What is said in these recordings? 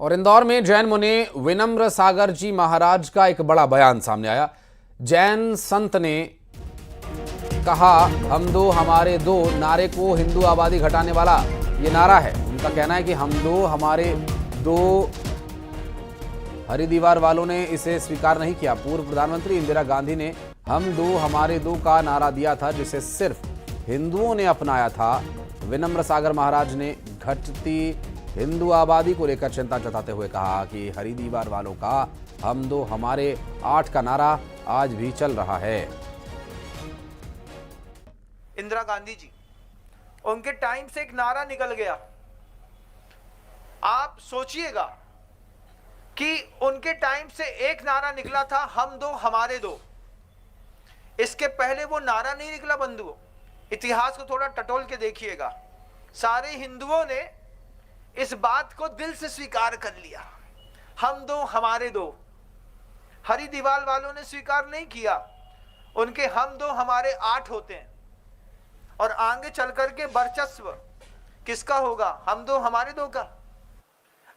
और इंदौर में जैन मुनि विनम्र सागर जी महाराज का एक बड़ा बयान सामने आया। जैन संत ने कहा, हम दो हमारे दो नारे को हिंदू आबादी घटाने वाला ये नारा है। उनका कहना है कि हम दो हमारे दो, हरिद्वार वालों ने इसे स्वीकार नहीं किया। पूर्व प्रधानमंत्री इंदिरा गांधी ने हम दो हमारे दो का नारा दिया था, जिसे सिर्फ हिंदुओं ने अपनाया था। विनम्र सागर महाराज ने घटती हिंदू आबादी को लेकर चिंता जताते हुए कहा कि हरिद्वार वालों का हम दो हमारे 8 का नारा आज भी चल रहा है। इंदिरा गांधी जी, उनके टाइम से एक नारा निकल गया। आप सोचिएगा कि उनके टाइम से एक नारा निकला था, हम दो हमारे दो। इसके पहले वो नारा नहीं निकला बंधुओं। इतिहास को थोड़ा टटोल के देखिएगा। सारे हिंदुओं ने इस बात को दिल से स्वीकार कर लिया, हम दो हमारे दो। हरिद्वार वालों ने स्वीकार नहीं किया। उनके हम दो हमारे 8 होते हैं और आगे चल करके वर्चस्व किसका होगा? हम दो हमारे दो का।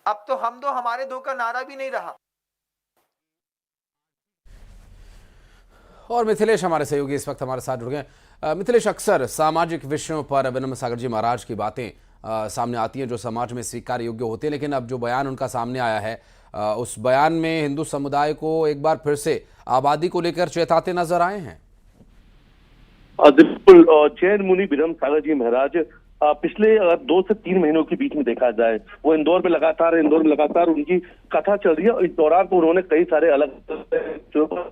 अब तो हम दो हमारे दो का नारा भी नहीं रहा। और मिथिलेश हमारे सहयोगी इस वक्त हमारे साथ जुड़ गए। मिथिलेश, अक्सर सामाजिक विषयों पर विनम्र सागर जी महाराज की बातें सामने आती हैं जो समाज में स्वीकार योग्य होते हैं, लेकिन अब जो बयान उनका सामने आया है, उस बयान में हिंदू समुदाय को एक बार फिर से आबादी को लेकर चेताते नजर आए हैं। बिल्कुल, जैन मुनि विनम्र सागर जी महाराज पिछले 2 से 3 महीनों के बीच में देखा जाए, वो इंदौर में लगातार उनकी कथा चल रही है। और इस दौरान तो उन्होंने कई सारे अलग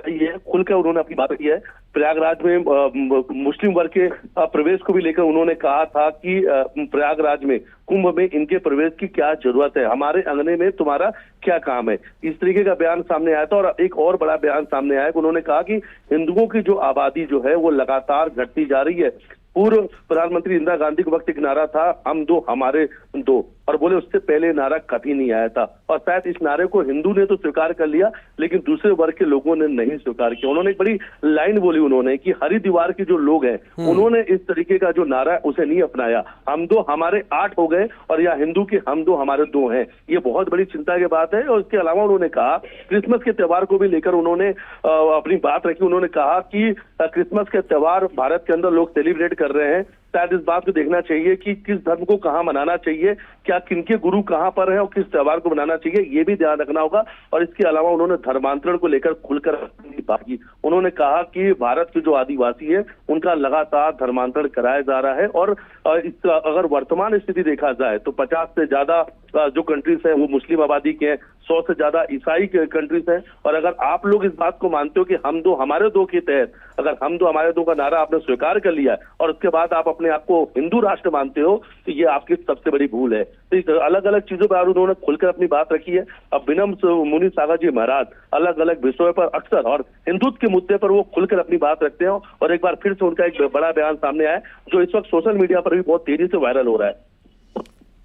ये खुलकर उन्होंने अपनी बात की है। प्रयागराज में मुस्लिम वर्ग के प्रवेश को भी लेकर उन्होंने कहा था कि प्रयागराज में कुंभ में इनके प्रवेश की क्या जरूरत है, हमारे अंगने में तुम्हारा क्या काम है। इस तरीके का बयान सामने आया था। और एक और बड़ा बयान सामने आया कि उन्होंने कहा कि हिंदुओं की जो आबादी जो है वो लगातार घटती जा रही है। पूर्व प्रधानमंत्री इंदिरा गांधी के वक्त एक नारा था, हम दो हमारे दो, और बोले उससे पहले नारा कभी नहीं आया था। और शायद इस नारे को हिंदू ने तो स्वीकार कर लिया, लेकिन दूसरे वर्ग के लोगों ने नहीं स्वीकार किया। उन्होंने एक बड़ी लाइन बोली उन्होंने कि हरिद्वार के जो लोग हैं उन्होंने इस तरीके का जो नारा है उसे नहीं अपनाया। हम दो हमारे 8 हो गए और या हिंदू के हम दो हमारे 2 हैं। ये बहुत बड़ी चिंता की बात है। और इसके अलावा उन्होंने कहा, क्रिसमस के त्योहार को भी लेकर उन्होंने अपनी बात रखी। उन्होंने कहा कि क्रिसमस के त्योहार भारत के अंदर लोग सेलिब्रेट कर रहे हैं। शायद इस बात को देखना चाहिए कि किस धर्म को कहाँ मनाना चाहिए, क्या किनके गुरु कहाँ पर हैं और किस त्योहार को मनाना चाहिए, ये भी ध्यान रखना होगा। और इसके अलावा उन्होंने धर्मांतरण को लेकर खुलकर बात की। उन्होंने कहा कि भारत के जो आदिवासी है उनका लगातार धर्मांतरण कराया जा रहा है। और अगर वर्तमान स्थिति देखा जाए तो 50 से ज्यादा जो कंट्रीज हैं वो मुस्लिम आबादी के हैं, 100 से ज्यादा ईसाई कंट्रीज हैं। और अगर आप लोग इस बात को मानते हो कि हम दो हमारे दो के तहत अगर हम दो हमारे दो का नारा आपने स्वीकार कर लिया है और उसके बाद आप अपने आप को हिंदू राष्ट्र मानते हो, तो ये आपकी सबसे बड़ी भूल है। तो इस अलग अलग चीजों पर उन्होंने खुलकर अपनी बात रखी है। अब विनम्र मुनि सागर जी महाराज अलग अलग विषयों पर अक्सर और हिंदुत्व के मुद्दे पर वो खुलकर अपनी बात रखते हैं। और एक बार फिर से उनका एक बड़ा बयान सामने आया जो इस वक्त सोशल मीडिया पर भी बहुत तेजी से वायरल हो रहा है।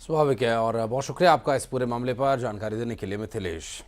स्वाभाविक है। और बहुत शुक्रिया आपका इस पूरे मामले पर जानकारी देने के लिए मिथिलेश।